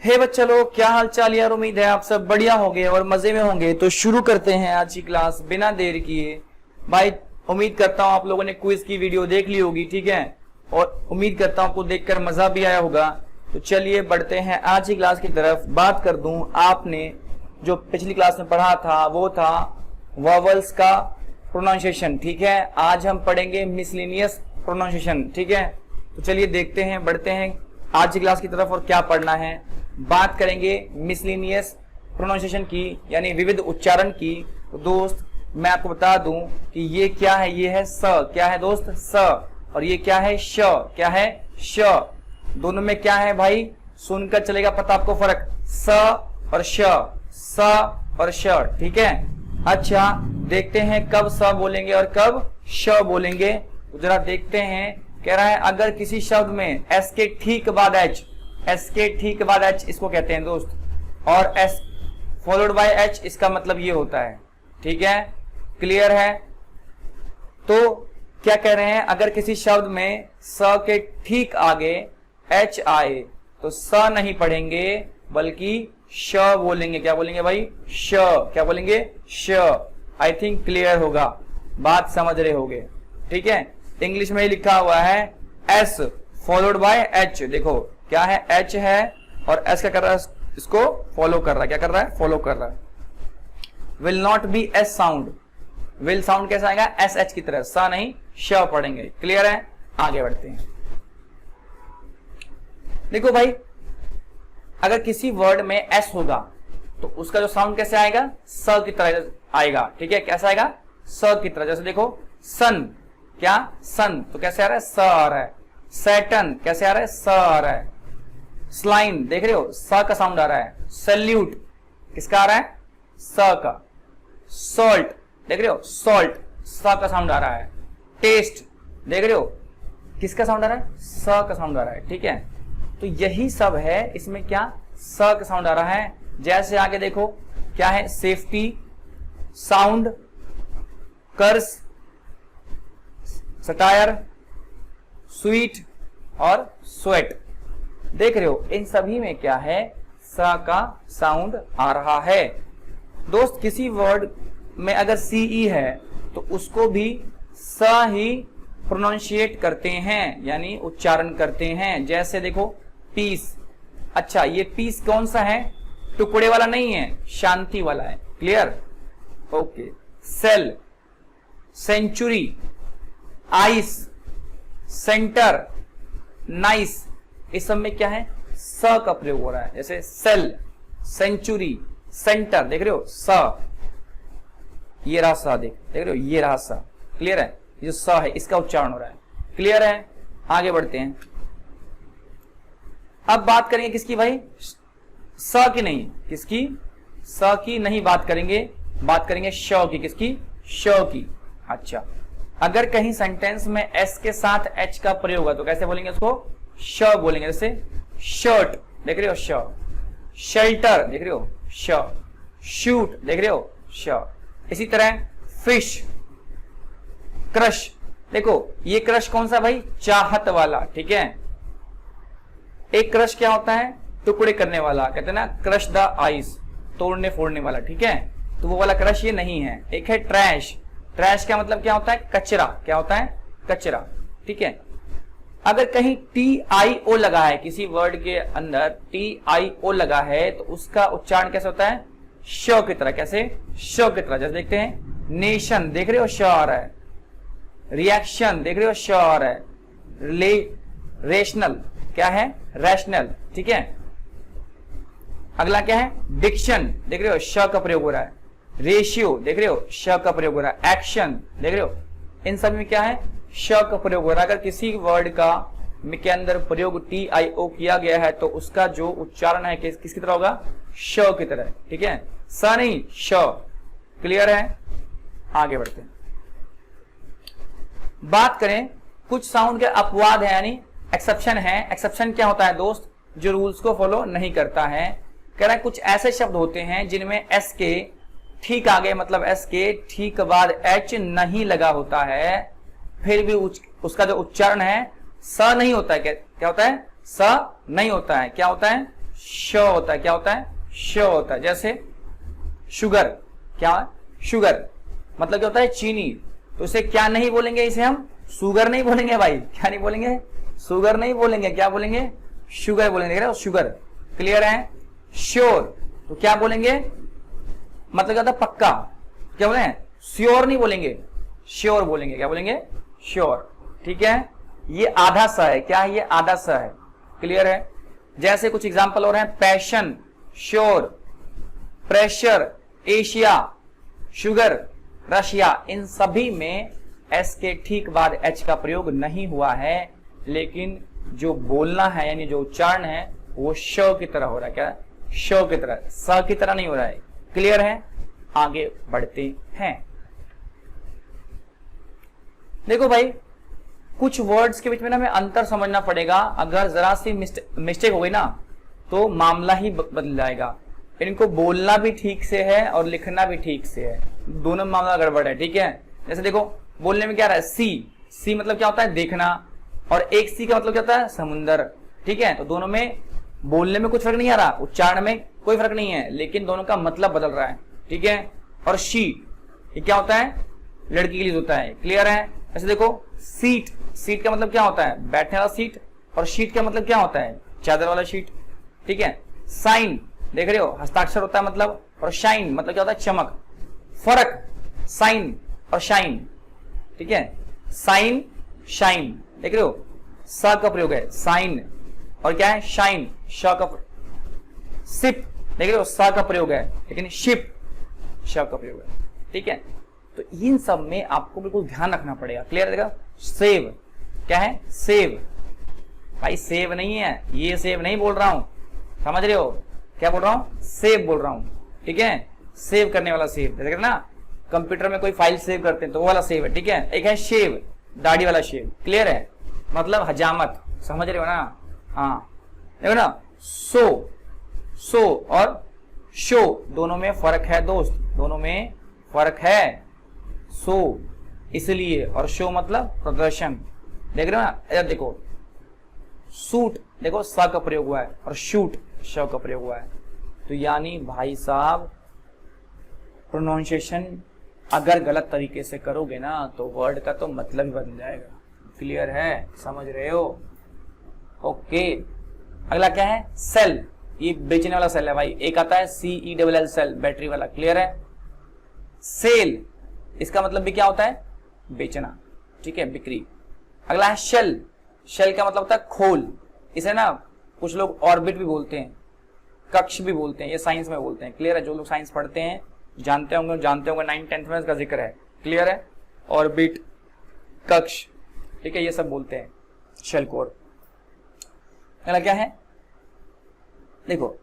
हे बच्चा लोग, क्या हाल चाल यार। उम्मीद है आप सब बढ़िया होंगे और मजे में होंगे। तो शुरू करते हैं आज की क्लास बिना देर किए। भाई उम्मीद करता हूँ आप लोगों ने क्विज की वीडियो देख ली होगी, ठीक है, और उम्मीद करता हूँ आपको देखकर मजा भी आया होगा। तो चलिए बढ़ते हैं आज की क्लास की तरफ। बात कर दूं, आपने जो पिछली क्लास में पढ़ा था वो था वॉवल्स का प्रोनाउंसिएशन, ठीक है। आज हम पढ़ेंगे मिसलेनियस प्रोनाउंसिएशन, ठीक है। तो चलिए देखते हैं, बढ़ते हैं आज की क्लास की तरफ और क्या पढ़ना है। बात करेंगे मिसलेनियस प्रोनाउंसिएशन की, यानी विविध उच्चारण की। तो दोस्त मैं आपको बता दूं कि ये क्या है, ये है स, क्या है दोस्त, स, और ये क्या है, श, क्या है, श। दोनों में क्या है भाई, सुनकर चलेगा पता आपको फर्क, स और श, स और श, ठीक है। अच्छा देखते हैं कब स बोलेंगे और कब श बोलेंगे। तो जरा देखते हैं, कह रहा है अगर किसी शब्द में एस के ठीक बाद एच, एस के ठीक बाद एच इसको कहते हैं दोस्त, और एस फॉलोड बाय एच इसका मतलब ये होता है, ठीक है। क्लियर है। तो क्या कह रहे हैं, अगर किसी शब्द में स के ठीक आगे एच आए तो स नहीं पढ़ेंगे बल्कि श बोलेंगे। क्या बोलेंगे भाई, श, क्या बोलेंगे, श। आई थिंक क्लियर होगा, बात समझ रहे होगे, ठीक है। इंग्लिश में ही लिखा हुआ है एस फॉलोड बाय एच, देखो क्या है, एच है और एस क्या कर रहा है, इसको फॉलो कर रहा है, क्या कर रहा है, फॉलो कर रहा है। Will not be S sound, will sound कैसा आएगा, एस एच की तरह, सा नहीं श पढ़ेंगे। क्लियर है, आगे बढ़ते हैं। देखो भाई, अगर किसी वर्ड में एस होगा तो उसका जो साउंड कैसे आएगा, स की तरह आएगा, ठीक है। कैसा आएगा, स की तरह। जैसे देखो सन, क्या सन, तो कैसे आ रहा है, स आ रहा है। सैटन कैसे आ रहा है, स आ रहा है। स्लाइम देख रहे हो, स का साउंड आ रहा है। सैल्यूट किसका आ रहा है, स का। सॉल्ट देख रहे हो, सॉल्ट स का साउंड आ रहा है। टेस्ट देख रहे हो, किसका साउंड आ रहा है, स का साउंड आ रहा है, ठीक है। तो यही सब है, इसमें क्या स का साउंड आ रहा है। जैसे आगे देखो क्या है, सेफ्टी, साउंड, कर्स, सटायर, स्वीट और स्वेट, देख रहे हो इन सभी में क्या है, स का साउंड आ रहा है। दोस्त किसी वर्ड में अगर सीई है तो उसको भी स ही प्रोनाउंशिएट करते हैं, यानी उच्चारण करते हैं। जैसे देखो पीस, अच्छा ये पीस कौन सा है, टुकड़े वाला नहीं है, शांति वाला है। Clear, okay. Cell, century, ice, centre, nice, इस सब में क्या है, स का प्रयोग हो रहा है। जैसे सेल, सेंचुरी, सेंटर, देख रहे हो स, ये रहा स, देख रहे हो ये रहा स। क्लियर है, ये जो स है इसका उच्चारण हो रहा है। क्लियर है, आगे बढ़ते हैं। अब बात करेंगे किसकी भाई, स की नहीं, किसकी, स की नहीं बात करेंगे, बात करेंगे श की, किसकी, श की। अच्छा अगर कहीं सेंटेंस में एस के साथ एच का प्रयोग है तो कैसे बोलेंगे उसको, श बोलेंगे। जैसे शर्ट देख रहे हो श, शेल्टर देख रहे हो श, शूट देख रहे हो श। इसी तरह फिश, क्रश, देखो ये क्रश कौन सा भाई, चाहत वाला, ठीक है। एक क्रश क्या होता है, टुकड़े करने वाला, कहते हैं ना क्रश द आइस, तोड़ने फोड़ने वाला, ठीक है। तो वो वाला क्रश ये नहीं है। एक है ट्रैश, ट्रैश का मतलब क्या होता है, कचरा, क्या होता है, कचरा, ठीक है। अगर कहीं TIO लगा है, किसी वर्ड के अंदर TIO लगा है तो उसका उच्चारण कैसे होता है, श की तरह। कैसे, श की तरह। जैसे देखते हैं नेशन, देख रहे हो श आ रहा है। रिएक्शन देख रहे हो श आ रहा है। रेशनल क्या है, रैशनल, ठीक है। अगला क्या है, डिक्शन, देख रहे हो श का प्रयोग हो रहा है। रेशियो देख रहे हो श का प्रयोग हो रहा है। एक्शन देख रहे हो, इन सब में क्या है, श का प्रयोग हो रहा है। अगर किसी वर्ड का के अंदर प्रयोग TIO किया गया है तो उसका जो उच्चारण है किसकी तरह होगा, श की तरह, ठीक है, स नहीं श। क्लियर है, आगे बढ़ते हैं। बात करें कुछ साउंड के अपवाद है, यानी एक्सेप्शन है। एक्सेप्शन क्या होता है दोस्त, जो रूल्स को फॉलो नहीं करता है। कह रहा है कुछ ऐसे शब्द होते हैं जिनमें एस के ठीक आगे, मतलब एस के ठीक बाद एच नहीं लगा होता है, फिर भी उसका जो उच्चारण है स नहीं होता है। क्या होता है, स नहीं होता है, क्या होता है, श होता है, क्या होता है, श होता है। जैसे शुगर, क्या है, शुगर मतलब क्या होता है, चीनी। तो इसे क्या नहीं बोलेंगे, इसे हम शुगर नहीं बोलेंगे भाई, क्या नहीं बोलेंगे, शुगर नहीं बोलेंगे, क्या बोलेंगे, शुगर बोलेंगे, शुगर। क्लियर है। श्योर तो क्या बोलेंगे, मतलब क्या होता है, पक्का, क्या बोले, श्योर नहीं बोलेंगे, श्योर बोलेंगे, क्या बोलेंगे, श्योर। ठीक है, ये आधा सा है, क्या है, ये आधा सा है। क्लियर है। जैसे कुछ एग्जांपल और हैं, passion, sure, pressure, Asia, sugar, Russia, इन सभी में एस के ठीक बाद एच का प्रयोग नहीं हुआ है, लेकिन जो बोलना है यानी जो उच्चारण है वो श की तरह हो रहा है, क्या, श की तरह, स की तरह नहीं हो रहा है। क्लियर है। आगे बढ़ते हैं। देखो भाई, कुछ वर्ड्स के बीच में ना हमें अंतर समझना पड़ेगा। अगर जरा सी मिस्टेक हो गई ना तो मामला ही बदल जाएगा। इनको बोलना भी ठीक से है और लिखना भी ठीक से है, दोनों मामला गड़बड़ है। ठीक है। जैसे देखो, बोलने में क्या रहा है, सी, सी मतलब क्या होता है, देखना, और एक सी का मतलब क्या होता है, समुंदर। ठीक है। तो दोनों में बोलने में कुछ फर्क नहीं आ रहा, उच्चारण में कोई फर्क नहीं है, लेकिन दोनों का मतलब बदल रहा है। ठीक है। और शी, ये क्या होता है, लड़की के लिए होता है। क्लियर है। ऐसे देखो, सीट, सीट का मतलब क्या होता है, बैठने वाला सीट, और शीट का मतलब क्या होता है, चादर वाला शीट। ठीक है। साइन, देख रहे हो, हस्ताक्षर होता है मतलब, और शाइन मतलब क्या होता है, चमक। फर्क साइन और शाइन। ठीक है। साइन, शाइन, देख रहे हो, स का प्रयोग है, साइन, और क्या है, शाइन, श का। सिप, देख रहे हो, स का प्रयोग है, लेकिन शिप श का प्रयोग है। ठीक है। तो इन सब में आपको बिल्कुल ध्यान रखना पड़ेगा। क्लियर है। सेव, क्या है, सेव, भाई सेव नहीं है, ये सेव नहीं बोल रहा हूं, समझ रहे हो, क्या बोल रहा हूं, सेव बोल रहा हूं। ठीक है। सेव करने वाला सेव, जैसे ना कंप्यूटर में कोई फाइल सेव करते हैं तो वो वाला सेव है। ठीक है। एक है शेव, दाढ़ी वाला शेव। क्लियर है, मतलब हजामत, समझ रहे हो ना। हाँ, देखो ना, सो, सो और शो, दोनों में फर्क है दोस्त, दोनों में फर्क है। सो इसलिए, और शो मतलब प्रदर्शन। देख रहे हो ना, इधर देखो, सूट, देखो स का प्रयोग हुआ है, और शूट श का प्रयोग हुआ है। तो यानी भाई साहब, प्रोनाउंसिएशन अगर गलत तरीके से करोगे ना तो वर्ड का तो मतलब ही बदल जाएगा। क्लियर है, समझ रहे हो। ओके। अगला क्या है, सेल, ये बेचने वाला सेल है भाई, एक आता है CELL सेल, बैटरी वाला। क्लियर है। सेल, इसका मतलब भी क्या होता है, बेचना। ठीक है, बिक्री। अगला है शेल, शेल का मतलब होता है खोल, इसे ना कुछ लोग ऑर्बिट भी बोलते हैं, कक्ष भी बोलते हैं, ये साइंस में बोलते हैं। क्लियर है। जो लोग साइंस पढ़ते हैं जानते होंगे 9th 10th में इसका जिक्र है। क्लियर है। ऑर्बिट, कक्ष, ठीक है, ये सब बोलते हैं शेल कोर। अगला क्या है, देखो,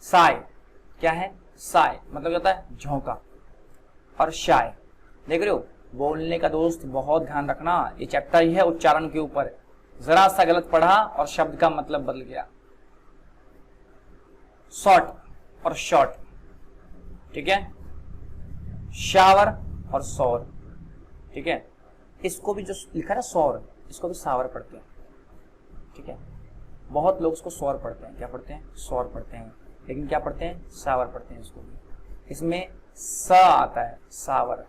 साय, क्या है, साय मतलब होता है झोंका, और शाय, देख रहे हो, बोलने का दोस्त बहुत ध्यान रखना, ये चैप्टर ही है उच्चारण के ऊपर। जरा सा गलत पढ़ा और शब्द का मतलब बदल गया। शॉर्ट और शॉर्ट, ठीक है, शावर और सौर। ठीक है। इसको भी जो लिखा है सौर, इसको भी सावर पढ़ते हैं। ठीक है। बहुत लोग इसको सौर पढ़ते हैं, क्या पढ़ते हैं, सौर पढ़ते हैं, लेकिन क्या पढ़ते हैं, सावर पढ़ते हैं इसको भी। इसमें स आता है, सावर।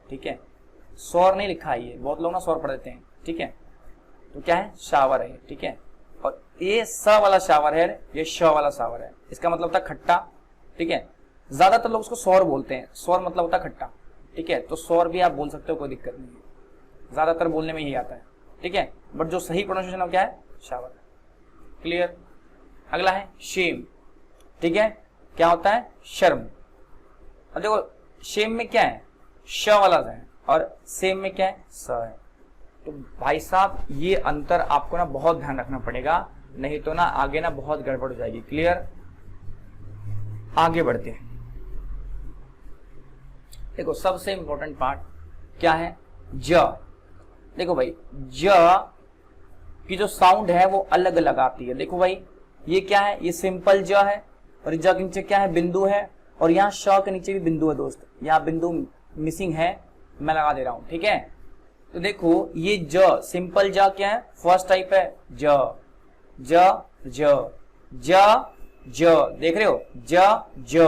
ठीक है। सौर नहीं लिखा है, ये बहुत लोग ना सौर पढ़ देते हैं। ठीक है। तो क्या है, शावर है। ठीक है। और ये स वाला शावर है, ये श वाला शावर है, इसका मतलब होता है खट्टा। ठीक है। ज्यादातर लोग उसको सौर बोलते हैं, सौर मतलब होता है खट्टा। ठीक है। तो सौर भी आप बोल सकते हो, कोई दिक्कत नहीं है, ज्यादातर बोलने में ही आता है। ठीक है। बट जो सही प्रोनाउंसिएशन है क्या है, शावर है। क्लियर। अगला है शेम। ठीक है। क्या होता है, शर्म। अब देखो, शेम में क्या है, श वाला है, और सेम में क्या है, स है। तो भाई साहब, ये अंतर आपको ना बहुत ध्यान रखना पड़ेगा, नहीं तो ना आगे ना बहुत गड़बड़ हो जाएगी। क्लियर। आगे बढ़ते हैं। देखो, सबसे इंपॉर्टेंट पार्ट क्या है, ज। देखो भाई, ज की जो साउंड है वो अलग अलग आती है। देखो भाई, ये क्या है, ये सिंपल ज है, और ज के नीचे क्या है, बिंदु है, और यहाँ श के नीचे भी बिंदु है दोस्त, यहाँ बिंदु मिसिंग है, मैं लगा दे रहा हूं। ठीक है। तो देखो, ये ज, सिंपल ज क्या है, फर्स्ट टाइप है ज, ज ज ज ज, देख रहे हो, ज,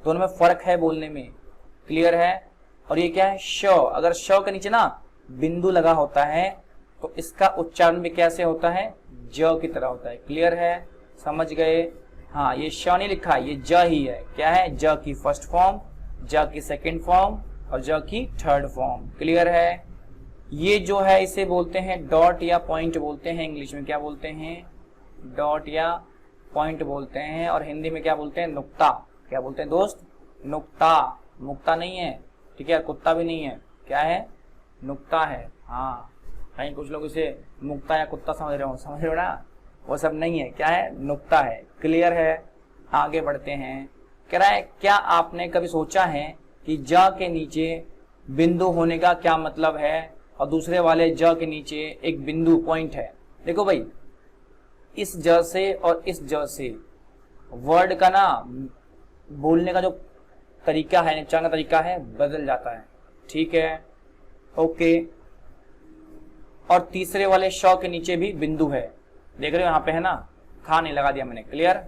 दोनों में फर्क है बोलने में, क्लियर है। और ये क्या है, श, अगर श के नीचे ना बिंदु लगा होता है तो इसका उच्चारण भी कैसे होता है, ज की तरह होता है, क्लियर है, समझ गए। हाँ, ये श नहीं लिखा, ये ज ही है, क्या है, ज की फर्स्ट फॉर्म, ज की सेकंड फॉर्म और ज की थर्ड फॉर्म, क्लियर है। ये जो है इसे बोलते हैं डॉट या पॉइंट बोलते हैं, इंग्लिश में क्या बोलते हैं, डॉट या पॉइंट बोलते हैं, और हिंदी में क्या बोलते हैं, नुक्ता। क्या बोलते हैं दोस्त, नुक्ता, मुक्ता नहीं है, ठीक है, कुत्ता भी नहीं है, क्या है, नुक्ता है। हाँ, कहीं कुछ लोग इसे मुक्ता या कुत्ता समझ रहे हो ना, वो सब नहीं है, क्या है, नुक्ता है, क्लियर है। आगे बढ़ते हैं, कह रहा है क्या आपने कभी सोचा है कि ज के नीचे बिंदु होने का क्या मतलब है, और दूसरे वाले ज के नीचे एक बिंदु पॉइंट है। देखो भाई, इस ज से और इस ज से वर्ड का ना बोलने का जो तरीका है, उच्चारण का तरीका है, बदल जाता है, ठीक है, ओके। और तीसरे वाले श के नीचे भी बिंदु है, देख रहे हो यहाँ पे है ना, खा नहीं लगा दिया मैंने, क्लियर।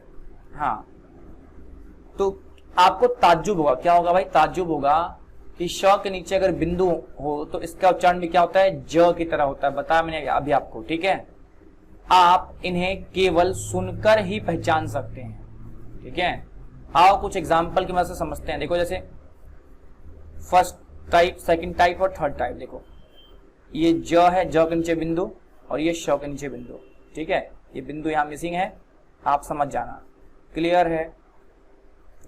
हाँ, तो आपको ताज्जुब होगा, क्या होगा भाई, ताज्जुब होगा कि श के नीचे अगर बिंदु हो तो इसका उच्चारण भी क्या होता है, ज की तरह होता है, बताया मैंने अभी आपको, ठीक है। आप इन्हें केवल सुनकर ही पहचान सकते हैं, ठीक है। आओ कुछ एग्जाम्पल की मदद से समझते हैं। देखो जैसे फर्स्ट टाइप, सेकंड टाइप और थर्ड टाइप। देखो ये ज है, ज के नीचे बिंदु, और ये श के नीचे बिंदु, ठीक है, ये बिंदु यहाँ मिसिंग है, आप समझ जाना, क्लियर है।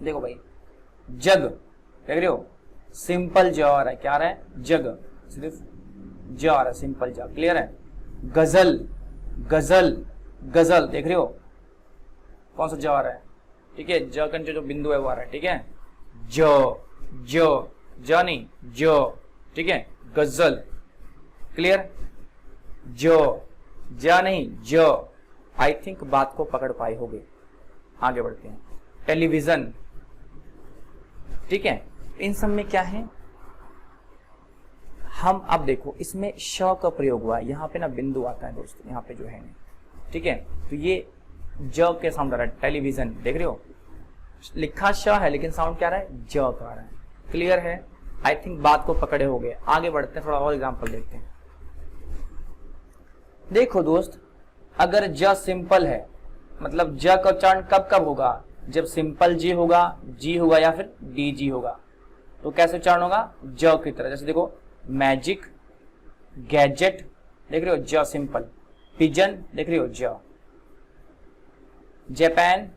देखो भाई, जग, देख रहे हो, सिंपल ज आ रहा है, क्या आ रहा है, जग, सिर्फ ज आ रहा है, सिंपल ज, क्लियर है। गजल, गजल, गजल, देख रहे हो कौन सा ज आ रहा है, ठीक है, ज के नीचे जो बिंदु है वो आ रहा है, ठीक है, ज, ज, ज नहीं, ज, ठीक है, गजल, क्लियर, ज, ज नहीं, ज। आई थिंक बात को पकड़ पाए होगे। आगे बढ़ते हैं, टेलीविजन, ठीक है, इन सब में क्या है, हम अब देखो इसमें श का प्रयोग हुआ है, यहाँ पे ना बिंदु आता है दोस्तों, यहाँ पे जो है, ठीक है, तो ये ज के साउंड आ रहा है, टेलीविजन, देख रहे हो, लिखा श है लेकिन साउंड क्या आ रहा है, ज का आ रहा है, क्लियर है। आई थिंक बात को पकड़े हो गए। आगे बढ़ते हैं, थोड़ा और एग्जांपल देखते हैं। देखो दोस्त, अगर ज सिंपल है, मतलब ज का उच्चारण कब कब होगा, जब सिंपल जी होगा, जी होगा या फिर डी जी होगा, तो कैसे उच्चारण होगा, ज की तरह। जैसे देखो मैजिक, गैजेट, देख रहे हो ज सिंपल, पिजन, देख रहे हो ज, जापान,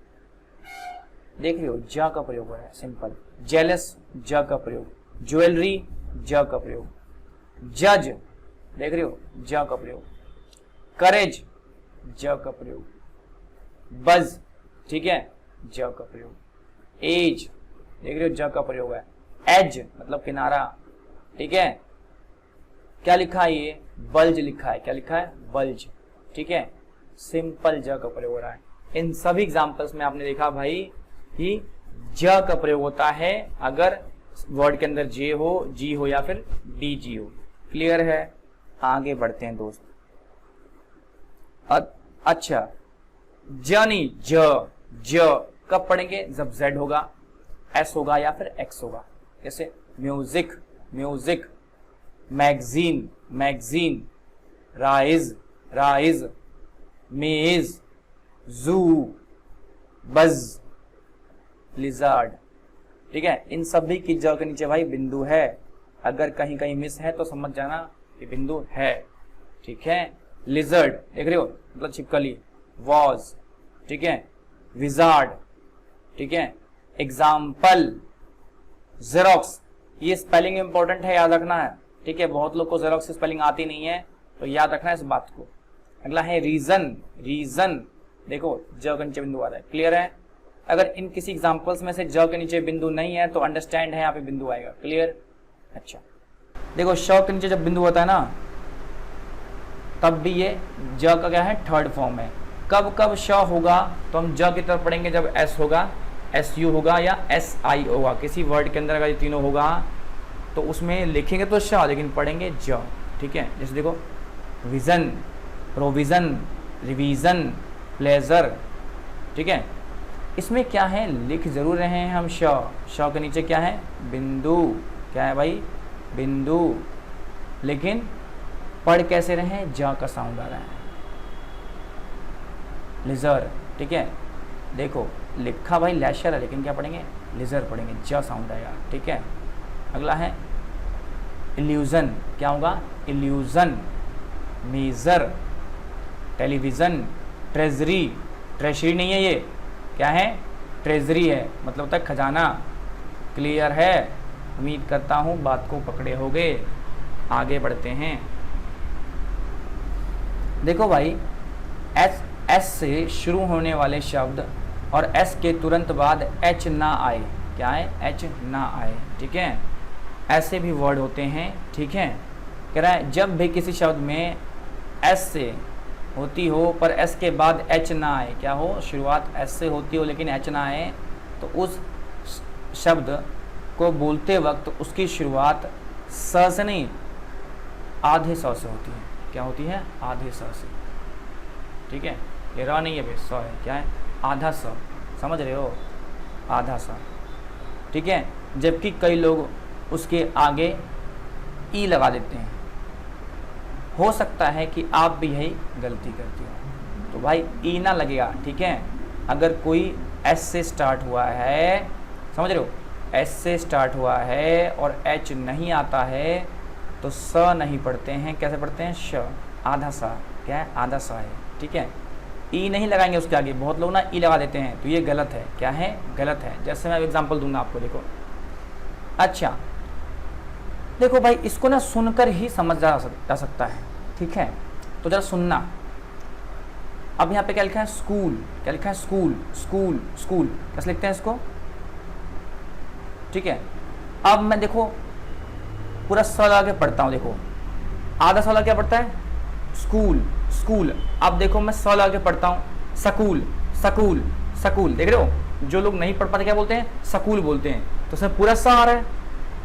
देख रहे हो ज का प्रयोग हो रहा है, सिंपल, जेलस, ज का प्रयोग, ज्वेलरी, ज का प्रयोग, जज, देख रहे हो ज का प्रयोग, करेज, ज का प्रयोग, बज, ठीक है, ज का प्रयोग, एज, देख रहे हो ज का प्रयोग है, एज मतलब किनारा, ठीक है, क्या लिखा है ये, बल्ज लिखा है, क्या लिखा है, बल्ज, ठीक है, सिंपल ज का प्रयोग हो रहा है। इन सभी एग्जांपल्स में आपने देखा भाई कि ज का प्रयोग होता है अगर वर्ड के अंदर जे हो, जी हो या फिर डी जी हो, क्लियर है। आगे बढ़ते हैं दोस्त। अच्छा, ज नहीं, ज, ज कब पढ़ेंगे, जब जेड होगा, एस होगा या फिर एक्स होगा। जैसे music, music, magazine, magazine, rise, rise, मेज, जू, बज, लिजार्ड, ठीक है। इन सभी की ज के नीचे भाई बिंदु है, अगर कहीं कहीं मिस है तो समझ जाना कि बिंदु है, ठीक है। लिजर्ड, देख रहे हो मतलब छिपकली, वॉज, ठीक है, विजार्ड, ठीक है, एग्जाम्पल, जेरोक्स, ये स्पेलिंग इंपॉर्टेंट है, याद रखना है, ठीक है, बहुत लोग को जेरोक्स की स्पेलिंग आती नहीं है, तो याद रखना है इस बात को। अगला है रीजन, रीजन, देखो ज के नीचे बिंदु आ रहा है, क्लियर है। अगर इन किसी एग्जांपल्स में से ज के नीचे बिंदु नहीं है तो अंडरस्टैंड है, यहाँ पे बिंदु आएगा, क्लियर। अच्छा, देखो श के नीचे जब बिंदु होता है ना, तब भी ये ज का क्या है, थर्ड फॉर्म है। कब कब श होगा तो हम ज की तरफ पढ़ेंगे जब एस होगा, एस यू होगा या एस आई होगा, किसी वर्ड के अंदर अगर ये तीनों होगा तो उसमें लिखेंगे तो श, लेकिन पढ़ेंगे ज, ठीक है। जैसे देखो विजन, प्रोविजन, रिवीजन, प्लेजर, ठीक है, इसमें क्या है, लिख जरूर रहे हैं हम श के नीचे क्या है, बिंदु, क्या है भाई, बिंदु, लेकिन पढ़ कैसे रहे हैं, ज का साउंड आ रहा है, लिजर, ठीक है। देखो लिखा भाई लेशर है, लेकिन क्या पढ़ेंगे, लिजर पढ़ेंगे, ज साउंड आएगा, ठीक है। अगला है इल्यूजन, क्या होगा, illusion, measure, television, treasury, treasury नहीं है ये, क्या है, ट्रेजरी है, मतलब होता है खजाना। क्लियर है, उम्मीद करता हूँ बात को पकड़े होगे। आगे बढ़ते हैं। देखो भाई, एस से शुरू होने वाले शब्द और एस के तुरंत बाद एच ना आए, क्या है, एच ना आए, ठीक है, ऐसे भी वर्ड होते हैं, ठीक है। कह रहा है जब भी किसी शब्द में एस से होती हो पर एस के बाद एच ना आए, क्या हो, शुरुआत एस से होती हो लेकिन एच ना आए, तो उस शब्द को बोलते वक्त उसकी शुरुआत स से नहीं आधे स से होती है। क्या होती है, आधे स से, ठीक है। ये र नहीं है भाई, स है, क्या है, आधा स, समझ रहे हो, आधा स, ठीक है। जबकि कई लोग उसके आगे ई लगा देते हैं। हो सकता है कि आप भी यही गलती करते हो, तो भाई ई ना लगेगा, ठीक है। अगर कोई एस से स्टार्ट हुआ है, समझ रहे हो, एस से स्टार्ट हुआ है और एच नहीं आता है तो स नहीं पढ़ते हैं, कैसे पढ़ते हैं, श, आधा सा, क्या है, आधा सा है, ठीक है। ई नहीं लगाएंगे उसके आगे, बहुत लोग ना ई लगा देते हैं, तो ये गलत है, क्या है, गलत है। जैसे मैं एग्जांपल दूंगा आपको, देखो। अच्छा देखो भाई, इसको ना सुनकर ही समझ जा सकता है, ठीक है। तो जरा सुनना। अब यहाँ पे क्या लिखा है, स्कूल, क्या लिखा है, स्कूल, स्कूल, स्कूल, कैसे लिखते हैं इसको, ठीक है। अब मैं देखो पूरा स लगा के पढ़ता हूँ, देखो आधा स लगा क्या पढ़ता है, स्कूल, स्कूल। अब देखो मैं स लगा के पढ़ता हूँ, सकूल, सकूल, सकूल, देख रहे हो। जो लोग नहीं पढ़ पाते क्या बोलते हैं, सकूल बोलते हैं, तो उसमें पूरा स आ रहा है।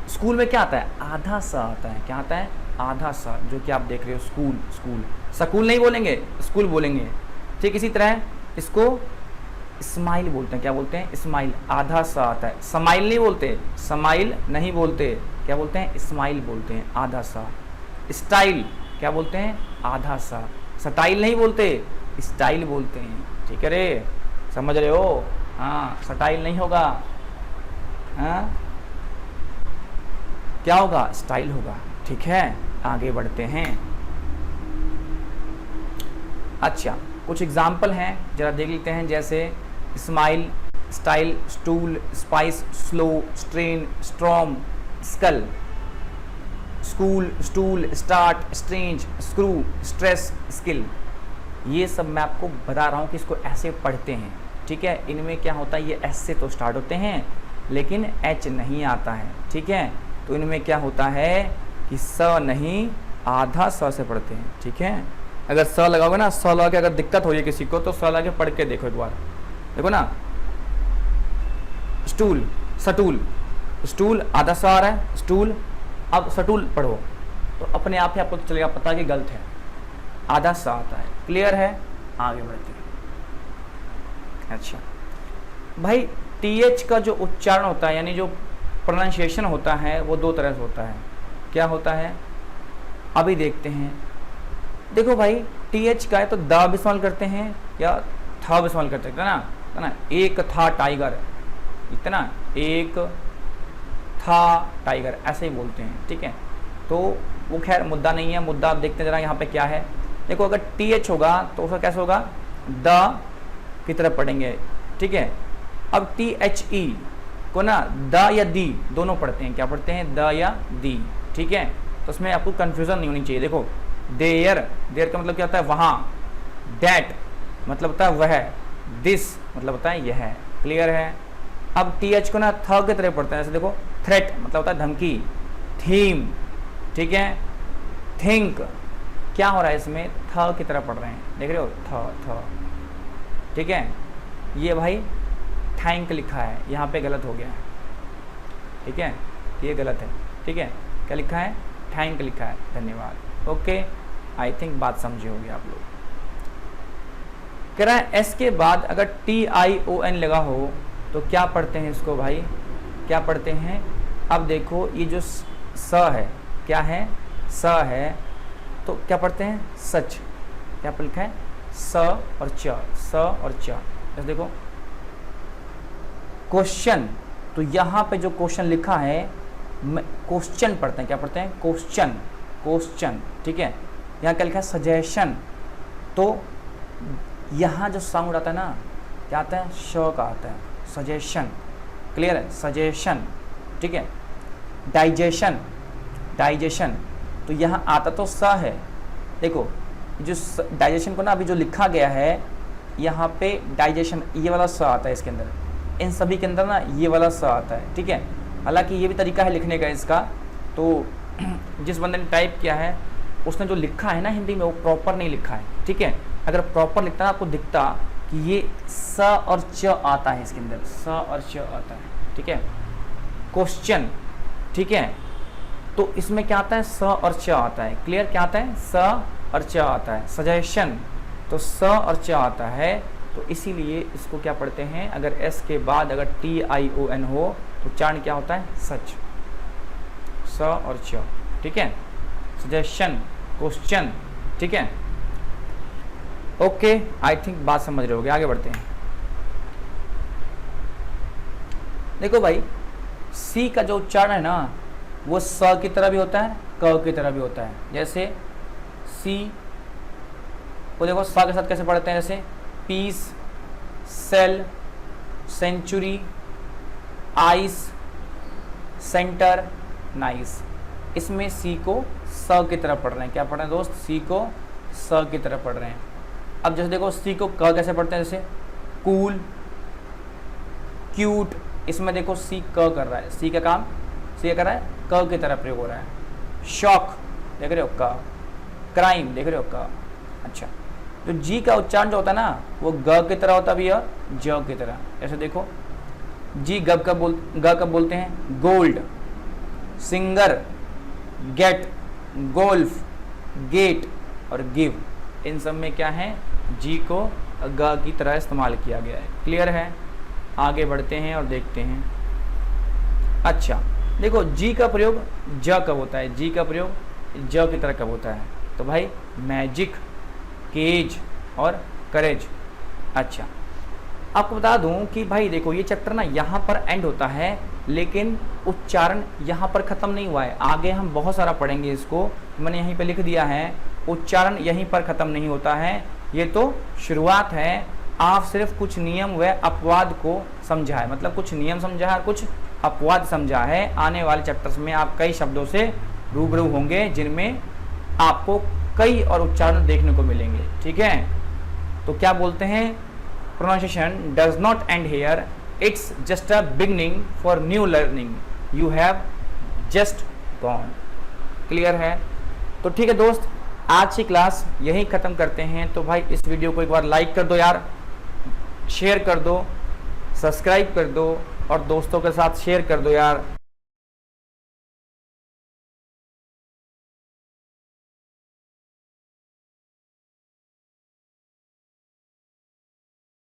स्कूल में क्या आता है, आधा सा आता है, क्या आता है, आधा सा, जो कि आप देख रहे हो, स्कूल, स्कूल। सकूल नहीं बोलेंगे, स्कूल बोलेंगे, ठीक। इसी तरह इसको स्माइल बोलते हैं, क्या बोलते हैं, स्माइल, आधा सा आता है। स्माइल नहीं बोलते, स्माइल नहीं बोलते, क्या बोलते हैं, स्माइल बोलते हैं, आधा सा। स्टाइल, क्या बोलते हैं, आधा सा। स्टाइल नहीं बोलते, स्टाइल बोलते हैं, ठीक है रे, समझ रहे हो, हाँ, स्टाइल नहीं होगा, हाँ, क्या होगा, स्टाइल होगा, ठीक है। आगे बढ़ते हैं। अच्छा, कुछ एग्जाम्पल हैं, जरा देख लेते हैं। जैसे smile, style, stool, spice, slow, strain, storm, skull, school, stool, start, strange, screw, stress, skill. ये सब मैं आपको बता रहा हूँ कि इसको ऐसे पढ़ते हैं, ठीक है। इनमें क्या होता है, ये एस से तो स्टार्ट होते हैं लेकिन एच नहीं आता है, ठीक है। तो इनमें क्या होता है कि स नहीं, आधा स से पढ़ते हैं, ठीक है। अगर स लगाओगे ना, स लगा के अगर दिक्कत हो रही है किसी को, तो स लगा के पढ़ के देखो एक बार, देखो ना। स्टूल, सटूल, स्टूल आधा सा आ रहा है, स्टूल। अब सटूल पढ़ो तो अपने आप ही आपको तो चलेगा पता कि गलत है, आधा सा आता है। क्लियर है, आगे बढ़ते हैं। अच्छा भाई, टीएच का जो उच्चारण होता है, यानी जो प्रोनाउंसिएशन होता है, वो दो तरह से होता है। क्या होता है, अभी देखते हैं। देखो भाई, टीएच का है तो द भी इस्तेमाल करते हैं या था भी इस्तेमाल करते हैं, है ना। एक था टाइगर, इतना, एक था टाइगर, ऐसे ही बोलते हैं, ठीक है। तो वो खैर मुद्दा नहीं है, मुद्दा आप देखते हैं जरा यहाँ पे क्या है। देखो अगर टीएच होगा तो उसका कैसे होगा, द की तरफ पढ़ेंगे, ठीक है। अब THE को ना द या दी दोनों पढ़ते हैं, क्या पढ़ते हैं, द या दी, ठीक है। तो उसमें आपको कंफ्यूजन नहीं होनी चाहिए। देखो देयर, देयर का मतलब क्या होता है, वहाँ। दैट मतलब होता है वह। दिस मतलब होता है यह। क्लियर है। अब TH को ना थ की तरह पढ़ते हैं, जैसे देखो थ्रेट मतलब होता है धमकी। थीम, ठीक है। थिंक, क्या हो रहा है इसमें, थ की तरह पढ़ रहे हैं, देख रहे हो, थ, ठीक है। ये भाई थैंक लिखा है, यहाँ पे गलत हो गया है, ठीक है, ये गलत है, ठीक है। क्या लिखा है, थैंक लिखा है, धन्यवाद। ओके, आई थिंक बात समझे होगी आप लोग। कह रहा है एस के बाद अगर TION लगा हो तो क्या पढ़ते हैं इसको भाई, क्या पढ़ते हैं? अब देखो ये जो स है, क्या है? स है, तो क्या पढ़ते हैं? सच। क्या लिखा है? स और च, स और च। जैसे देखो क्वेश्चन, तो यहाँ पे जो क्वेश्चन लिखा है क्वेश्चन पढ़ते हैं। क्या पढ़ते हैं? क्वेश्चन, क्वेश्चन, ठीक है। यहाँ क्या लिखा है? सजेशन। तो यहाँ जो साउंड आता है ना, क्या आता है? श का आता है, सजेशन। क्लियर है? सजेशन, ठीक है। डाइजेशन, डाइजेशन, तो यहाँ आता तो स है। देखो जो डाइजेशन को ना अभी जो लिखा गया है यहाँ पे डाइजेशन, ये वाला स आता है इसके अंदर, इन सभी के अंदर ना ये वाला स आता है, ठीक है। हालांकि ये भी तरीका है लिखने का इसका, तो जिस बंदे ने टाइप किया है उसने जो लिखा है ना हिंदी में वो प्रॉपर नहीं लिखा है, ठीक है। अगर प्रॉपर लिखता ना आपको दिखता कि ये स और च आता है इसके अंदर, स और च आता है, ठीक है। क्वेश्चन, ठीक है, तो इसमें क्या आता है? स और च आता है। क्लियर? क्या आता है? स और च आता है। सजेशन, तो स और च आता है, तो इसीलिए इसको क्या पढ़ते हैं? अगर एस के बाद अगर TION हो तो उच्चारण क्या होता है? सच, स और च, ठीक है। सजेशन, क्वेश्चन, ठीक है। ओके, आई थिंक बात समझ रहे होगे। आगे बढ़ते हैं। देखो भाई सी का जो उच्चारण है ना वो स की तरह भी होता है, क की तरह भी होता है। जैसे सी को देखो स के साथ कैसे पढ़ते हैं? जैसे piece, cell, century, ice, centre, nice. इसमें सी को स की तरह पढ़ रहे हैं। क्या पढ़ रहे हैं दोस्त? सी को स की तरह पढ़ रहे हैं। अब जैसे देखो सी को क कैसे पढ़ते हैं? जैसे कूल, क्यूट, इसमें देखो सी क कर रहा है, सी का काम सी क्या कर रहा है? क की तरह प्रयोग हो रहा है। शॉक, देख रहे हो? क। क्राइम, देख रहे हो? क। अच्छा, तो जी का उच्चारण जो होता है ना वो ग की तरह होता भी और ज की तरह। ऐसे देखो जी ग कब बोलते हैं? Gold, singer, gate, golf, gate और गिव, इन सब में क्या है? जी को ग की तरह इस्तेमाल किया गया है। क्लियर है? आगे बढ़ते हैं और देखते हैं। अच्छा देखो जी का प्रयोग ज कब होता है? जी का प्रयोग ज की तरह कब होता है? तो भाई मैजिक, केज और करेज। अच्छा, आपको बता दूं कि भाई देखो ये चैप्टर ना यहाँ पर एंड होता है, लेकिन उच्चारण यहाँ पर ख़त्म नहीं हुआ है। आगे हम बहुत सारा पढ़ेंगे इसको, मैंने यहीं पे लिख दिया है। उच्चारण यहीं पर ख़त्म नहीं होता है, ये तो शुरुआत है। आप सिर्फ कुछ नियम व अपवाद को समझा है, मतलब कुछ नियम समझा है और कुछ अपवाद समझा है। आने वाले चैप्टर्स में आप कई शब्दों से रूबरू होंगे जिनमें आपको कई और उच्चारण देखने को मिलेंगे, ठीक है। तो क्या बोलते हैं? Pronunciation does not end here, it's just a beginning for new learning, you have just gone. Clear है? तो ठीक है दोस्त, आज की क्लास यहीं ख़त्म करते हैं। तो भाई इस वीडियो को एक बार लाइक कर दो यार, शेयर कर दो, सब्सक्राइब कर दो और दोस्तों के साथ शेयर कर दो यार।